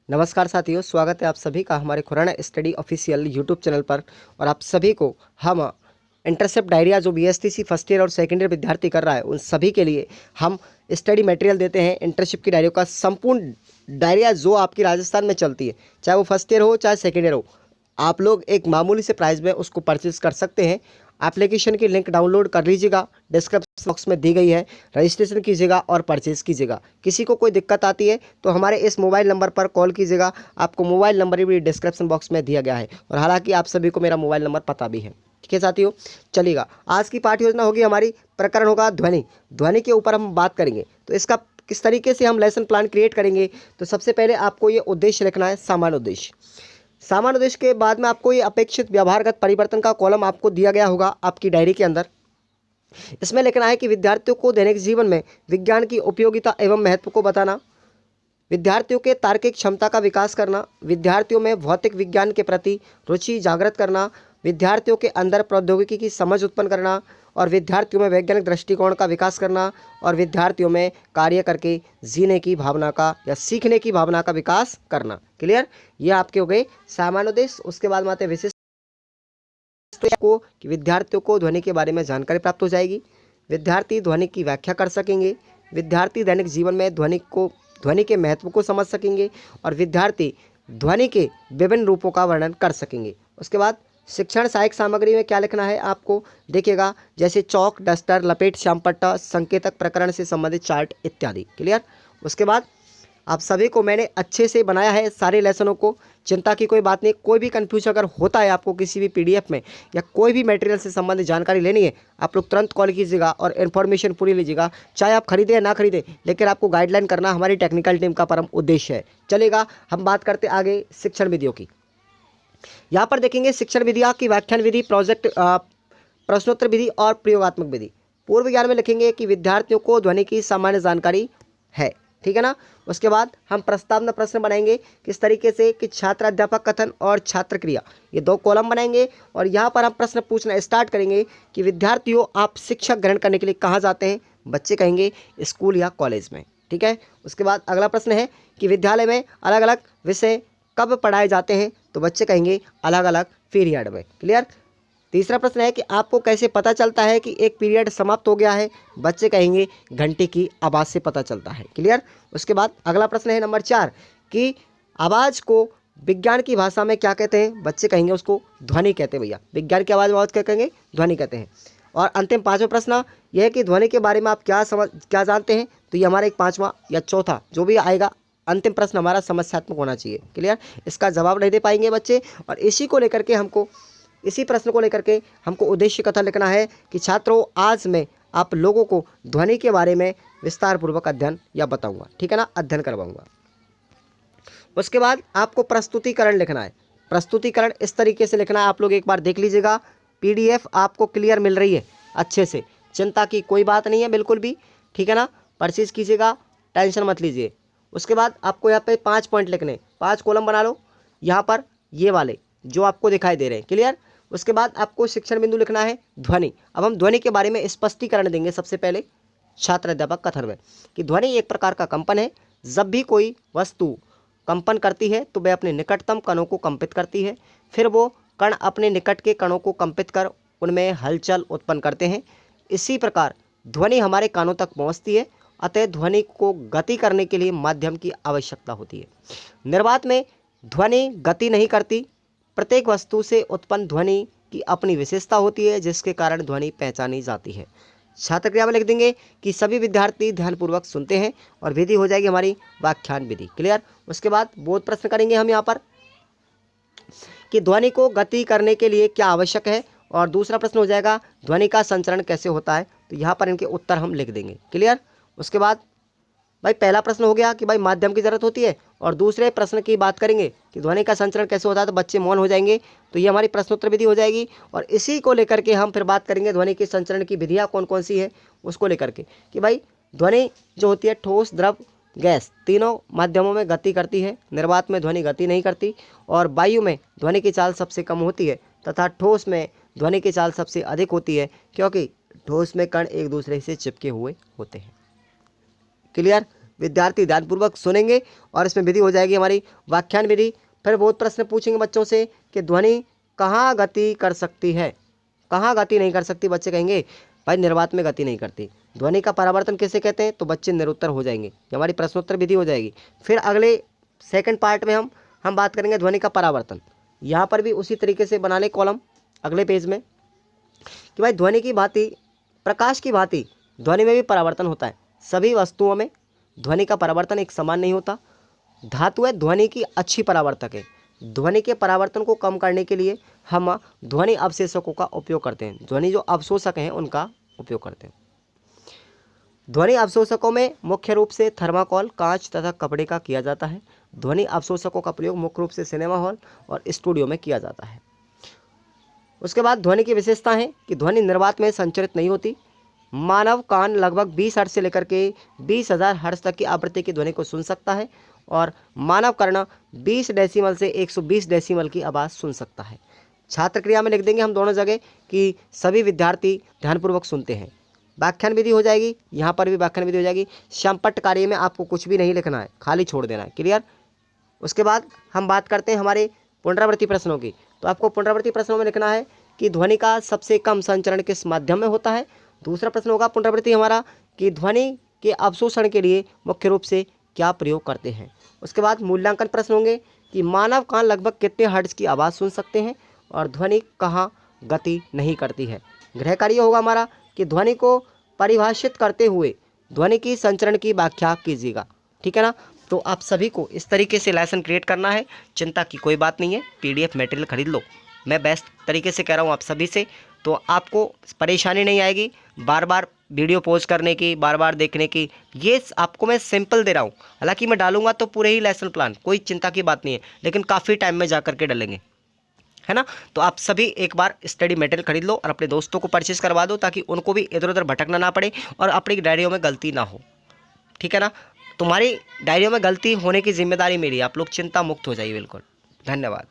नमस्कार साथियों, स्वागत है आप सभी का हमारे Khurana study official YouTube channel पर। और आप सभी को हम इंटरसेप्ट डायरिया जो बीएसटीसी फर्स्ट ईयर और सेकेंड ईयर विद्यार्थी कर रहा है उन सभी के लिए हम स्टडी मटेरियल देते हैं। इंटर्नशिप की डायरियों का संपूर्ण डायरिया जो आपकी राजस्थान में चलती है, चाहे वो फर्स्ट ईयर हो चाहे सेकेंड ईयर हो, आप लोग एक मामूली से प्राइस में उसको परचेज कर सकते हैं। एप्लीकेशन की लिंक डाउनलोड कर लीजिएगा, डिस्क्रिप्शन बॉक्स में दी गई है, रजिस्ट्रेशन कीजिएगा और परचेज़ कीजिएगा। किसी को कोई दिक्कत आती है तो हमारे इस मोबाइल नंबर पर कॉल कीजिएगा, आपको मोबाइल नंबर भी डिस्क्रिप्शन बॉक्स में दिया गया है और हालांकि आप सभी को मेरा मोबाइल नंबर पता भी है। ठीक है साथियों, चलिएगा आज की पाठ योजना होगी हमारी, प्रकरण होगा ध्वनि। ध्वनि के ऊपर हम बात करेंगे तो इसका किस तरीके से हम लेसन प्लान क्रिएट करेंगे। तो सबसे पहले आपको ये उद्देश्य लिखना है, सामान्य उद्देश्य। सामान्य उद्देश्य के बाद में आपको ये अपेक्षित व्यवहारगत परिवर्तन का कॉलम आपको दिया गया होगा आपकी डायरी के अंदर। इसमें लिखना है कि विद्यार्थियों को दैनिक जीवन में विज्ञान की उपयोगिता एवं महत्व को बताना, विद्यार्थियों के तार्किक क्षमता का विकास करना, विद्यार्थियों में भौतिक विज्ञान के प्रति रुचि जागृत करना, विद्यार्थियों के अंदर प्रौद्योगिकी की समझ उत्पन्न करना और विद्यार्थियों में वैज्ञानिक दृष्टिकोण का विकास करना और विद्यार्थियों में कार्य करके जीने की भावना का या सीखने की भावना का विकास करना। क्लियर, ये आपके हो गए सामान्य उद्देश्य। उसके बाद में आते हैं विशिष्ट को कि विद्यार्थियों को ध्वनि के बारे में जानकारी प्राप्त हो जाएगी, विद्यार्थी ध्वनि की व्याख्या कर सकेंगे, विद्यार्थी दैनिक जीवन में ध्वनि के महत्व को समझ सकेंगे और विद्यार्थी ध्वनि के विभिन्न रूपों का वर्णन कर सकेंगे। उसके बाद शिक्षण सहायक सामग्री में क्या लिखना है आपको देखिएगा, जैसे चौक, डस्टर, लपेट, श्यामपट्टा, संकेतक, प्रकरण से संबंधित चार्ट इत्यादि। क्लियर। उसके बाद आप सभी को मैंने अच्छे से बनाया है सारे लेसनों को, चिंता की कोई बात नहीं। कोई भी कन्फ्यूजन अगर होता है आपको किसी भी पीडीएफ में या कोई भी मटेरियल से संबंधित जानकारी लेनी है, आप लोग तुरंत कॉल कीजिएगा और इन्फॉर्मेशन पूरी लीजिएगा। चाहे आप खरीदें या ना खरीदें, लेकिन आपको गाइडलाइन करना हमारी टेक्निकल टीम का परम उद्देश्य है। चलेगा, हम बात करते आगे शिक्षण विधियों की। यहाँ पर देखेंगे शिक्षण विधियाँ की व्याख्यान विधि, प्रोजेक्ट, प्रश्नोत्तर विधि और प्रयोगात्मक विधि। पूर्व ज्ञान में लिखेंगे कि विद्यार्थियों को ध्वनि की सामान्य जानकारी है, ठीक है ना। उसके बाद हम प्रस्तावना प्रश्न बनाएंगे किस तरीके से कि छात्र अध्यापक कथन और छात्र क्रिया, ये दो कॉलम बनाएंगे और यहाँ पर हम प्रश्न पूछना स्टार्ट करेंगे कि विद्यार्थियों आप शिक्षक ग्रहण करने के लिए कहाँ जाते हैं। बच्चे कहेंगे स्कूल या कॉलेज में, ठीक है। उसके बाद अगला प्रश्न है कि विद्यालय में अलग अलग विषय कब पढ़ाए जाते हैं, तो बच्चे कहेंगे अलग अलग पीरियड में। क्लियर। तीसरा प्रश्न है कि आपको कैसे पता चलता है कि एक पीरियड समाप्त हो गया है, बच्चे कहेंगे घंटे की आवाज़ से पता चलता है। क्लियर। उसके बाद अगला प्रश्न है नंबर 4 कि आवाज़ को विज्ञान की भाषा में क्या कहते हैं, बच्चे कहेंगे उसको ध्वनि कहते हैं। भैया विज्ञान की आवाज़ क्या कहेंगे, ध्वनि कहते हैं। और अंतिम पाँचवा प्रश्न यह है कि ध्वनि के बारे में आप क्या जानते हैं, तो ये हमारा एक पाँचवा या चौथा जो भी आएगा अंतिम प्रश्न हमारा समस्यात्मक होना चाहिए। क्लियर। इसका जवाब नहीं दे पाएंगे बच्चे, और इसी प्रश्न को लेकर के हमको उद्देश्य कथन लिखना है कि छात्रों आज मैं आप लोगों को ध्वनि के बारे में विस्तार पूर्वक अध्ययन या बताऊंगा, ठीक है ना, अध्ययन करवाऊंगा। उसके बाद आपको प्रस्तुतिकरण लिखना है। प्रस्तुतिकरण इस तरीके से लिखना है, आप लोग एक बार देख लीजिएगा, पीडीएफ आपको क्लियर मिल रही है अच्छे से, चिंता की कोई बात नहीं है बिल्कुल भी, ठीक है ना। परचेज कीजिएगा, टेंशन मत लीजिए। उसके बाद आपको यहाँ पे 5 पॉइंट लिखने, 5 कॉलम बना लो यहाँ पर, ये वाले जो आपको दिखाई दे रहे हैं। क्लियर। उसके बाद आपको शिक्षण बिंदु लिखना है ध्वनि। अब हम ध्वनि के बारे में स्पष्टीकरण देंगे सबसे पहले छात्र अध्यापक कथन में कि ध्वनि एक प्रकार का कंपन है। जब भी कोई वस्तु कंपन करती है तो वह अपने निकटतम कणों को कंपित करती है, फिर वो कण अपने निकट के कणों को कंपित कर उनमें हलचल उत्पन्न करते हैं। इसी प्रकार ध्वनि हमारे कानों तक पहुँचती है, अतः ध्वनि को गति करने के लिए माध्यम की आवश्यकता होती है। निर्वात में ध्वनि गति नहीं करती, प्रत्येक वस्तु से उत्पन्न ध्वनि की अपनी विशेषता होती है जिसके कारण ध्वनि पहचानी जाती है। छात्र क्रिया में लिख देंगे कि सभी विद्यार्थी ध्यानपूर्वक सुनते हैं और विधि हो जाएगी हमारी व्याख्यान विधि। क्लियर। उसके बाद बोध प्रश्न करेंगे हम यहाँ पर कि ध्वनि को गति करने के लिए क्या आवश्यक है, और दूसरा प्रश्न हो जाएगा ध्वनि का संचरण कैसे होता है, तो यहाँ पर इनके उत्तर हम लिख देंगे। क्लियर। उसके बाद भाई पहला प्रश्न हो गया कि भाई माध्यम की ज़रूरत होती है, और दूसरे प्रश्न की बात करेंगे कि ध्वनि का संचरण कैसे होता है, तो बच्चे मौन हो जाएंगे, तो ये हमारी प्रश्नोत्तर विधि हो जाएगी। और इसी को लेकर के हम फिर बात करेंगे ध्वनि के संचरण की विधियाँ कौन कौन सी है उसको लेकर के कि भाई ध्वनि जो होती है ठोस, द्रव, गैस तीनों माध्यमों में गति करती है। निर्वात में ध्वनि गति नहीं करती, और वायु में ध्वनि की चाल सबसे कम होती है तथा ठोस में ध्वनि की चाल सबसे अधिक होती है, क्योंकि ठोस में कण एक दूसरे से चिपके हुए होते हैं। क्लियर। विद्यार्थी ध्यानपूर्वक सुनेंगे और इसमें विधि हो जाएगी हमारी व्याख्यान विधि। फिर बहुत प्रश्न पूछेंगे बच्चों से कि ध्वनि कहाँ गति कर सकती है, कहाँ गति नहीं कर सकती। बच्चे कहेंगे भाई निर्वात में गति नहीं करती। ध्वनि का परावर्तन किसे कहते हैं, तो बच्चे निरुत्तर हो जाएंगे, ये हमारी प्रश्नोत्तर विधि हो जाएगी। फिर अगले सेकंड पार्ट में हम बात करेंगे ध्वनि का परावर्तन। यहाँ पर भी उसी तरीके से बना लें कॉलम अगले पेज में कि भाई ध्वनि की भांति, प्रकाश की भांति ध्वनि में भी परावर्तन होता है। सभी वस्तुओं में ध्वनि का परावर्तन एक समान नहीं होता। धातु है ध्वनि की अच्छी परावर्तक है। ध्वनि के परावर्तन को कम करने के लिए हम ध्वनि अवशोषकों का उपयोग करते हैं। ध्वनि जो अवशोषक हैं उनका उपयोग करते हैं। ध्वनि अवशोषकों में मुख्य रूप से थर्माकोल, कांच तथा कपड़े का किया जाता है। ध्वनि अवशोषकों का प्रयोग मुख्य रूप से सिनेमा हॉल और स्टूडियो में किया जाता है। उसके बाद ध्वनि की विशेषता है कि ध्वनि निर्वात में संचरित नहीं होती। मानव कान लगभग 20 हर्ट्ज से लेकर के 20,000 हर्ट्ज तक की आवृत्ति की ध्वनि को सुन सकता है और मानव कर्ण 20 डेसिमल से 120 डेसिमल की आवाज़ सुन सकता है। छात्र क्रिया में लिख देंगे हम दोनों जगह कि सभी विद्यार्थी ध्यानपूर्वक सुनते हैं। व्याख्यान विधि हो जाएगी, यहाँ पर भी व्याख्यान विधि हो जाएगी। संपट कार्य में आपको कुछ भी नहीं लिखना है, खाली छोड़ देना है। क्लियर। उसके बाद हम बात करते हैं हमारे पुनरावृत्ति प्रश्नों की। तो आपको पुनरावृत्ति प्रश्नों में लिखना है कि ध्वनि का सबसे कम संचरण किस माध्यम में होता है। दूसरा प्रश्न होगा पुनरावृत्ति हमारा कि ध्वनि के अवशोषण के लिए मुख्य रूप से क्या प्रयोग करते हैं। उसके बाद मूल्यांकन प्रश्न होंगे कि मानव कान लगभग कितने हर्ट्ज की आवाज़ सुन सकते हैं और ध्वनि कहाँ गति नहीं करती है। गृह कार्य होगा हमारा कि ध्वनि को परिभाषित करते हुए ध्वनि की संचरण की व्याख्या कीजिएगा। ठीक है ना। तो आप सभी को इस तरीके से लेसन क्रिएट करना है, चिंता की कोई बात नहीं है। पीडीएफ मटेरियल खरीद लो, मैं बेस्ट तरीके से कह रहा हूँ आप सभी से, तो आपको परेशानी नहीं आएगी बार बार वीडियो पॉज करने की, बार बार देखने की। ये आपको मैं सिंपल दे रहा हूँ, हालांकि मैं डालूंगा तो पूरे ही लेसन प्लान, कोई चिंता की बात नहीं है, लेकिन काफ़ी टाइम में जा करके डालेंगे, है ना। तो आप सभी एक बार स्टडी मटेरियल खरीद लो और अपने दोस्तों को परचेज करवा दो ताकि उनको भी इधर उधर भटकना ना पड़े और अपनी डायरियों में गलती ना हो। ठीक है ना। तुम्हारी डायरियों में गलती होने की जिम्मेदारी मेरी है, आप लोग चिंता मुक्त हो जाइए। बिल्कुल। धन्यवाद।